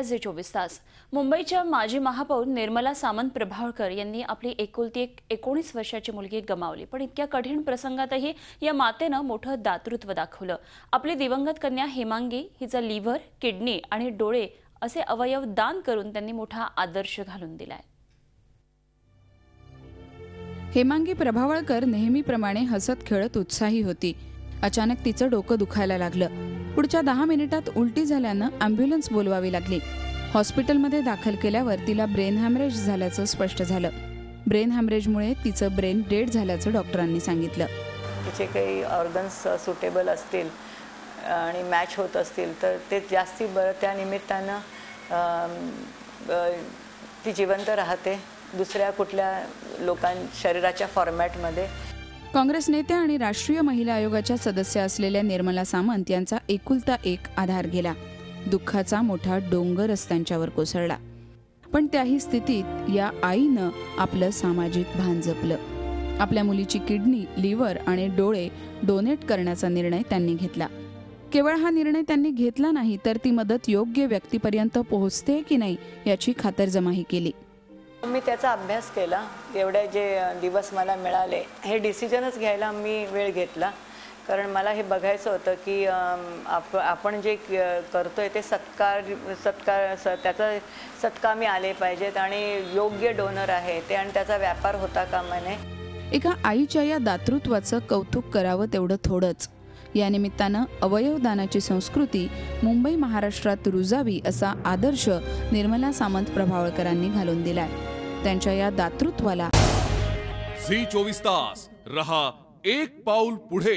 जे 24 तास मुंबईच्या माजी महापौर निर्मला सामंत प्रभावळकर यांनी आपली एकुलती एक 19 वर्षाची मुलगी गमावली। पण इतक्या कठीण प्रसंगातही या मातेनं मोठं दातृत्व दाखवलं। आपली दिवंगत कन्या हेमांगी हिचा लिव्हर, किडनी आणि डोळे असे अवयव दान करून त्यांनी मोठा आदर्श घालून दिलाय। हेमांगी प्रभावळकर नेहमीप्रमाणे हसत खेळत उत्साही होती। अचानक तिचं डोकं दुखायला लागलं। पुढच्या 10 मिनिटात उलटी झाल्यानं ॲम्ब्युलन्स बोलवावी लागली। हॉस्पिटलमध्ये दाखल केल्यावर तिला ब्रेन हॅमरेज झाल्याचं स्पष्ट झालं। ब्रेन हॅमरेजमुळे तिचं ब्रेन डेड झाल्याचं डॉक्टरांनी सांगितलं। तिचे काही ऑर्गन्स सुटेबल असतील आणि मॅच होत असतील तर ते जास्ती बरं, त्या निमित्तानं ती जिवंत राहते दुसऱ्या कुठल्या शरीराच्या फॉर्मॅटमध्ये। काँग्रेस नेत्या आणि राष्ट्रीय महिला आयोगाच्या सदस्य असलेल्या निर्मला सामंत यांचा एकुलता एक आधार गेला। दुःखाचा मोठा डोंगरच त्यांच्यावर कोसळला। पण त्याही स्थितीत या आईनं आपलं सामाजिक भान जपलं। आपल्या मुलीची किडनी, लिव्हर आणि डोळे डोनेट करण्याचा निर्णय त्यांनी घेतला। केवळ हा निर्णय त्यांनी घेतला नाही, तर ती मदत योग्य व्यक्तीपर्यंत पोहोचते की नाही याची खातरजमाही केली। मी त्याचा अभ्यास केला। एवढे जे दिवस मला मिळाले हे डिसिजनच घ्यायला मी वेळ घेतला, कारण मला हे बघायचं होतं की आपण जे करतोय ते त्याचा सत्कामी आले पाहिजेत आणि योग्य डोनर आहे ते, आणि त्याचा व्यापार होता कामा नये। एका आईच्या या दातृत्वाचं कौतुक करावं तेवढं थोडंच। या निमित्तानं अवयवदानाची संस्कृती मुंबई महाराष्ट्रात रुजावी असा आदर्श निर्मला सामंत प्रभावळकरांनी घालून दिलाय। त्यांच्या या दातृत्वाला झी 24 तास रहा एक पाऊल पुढे।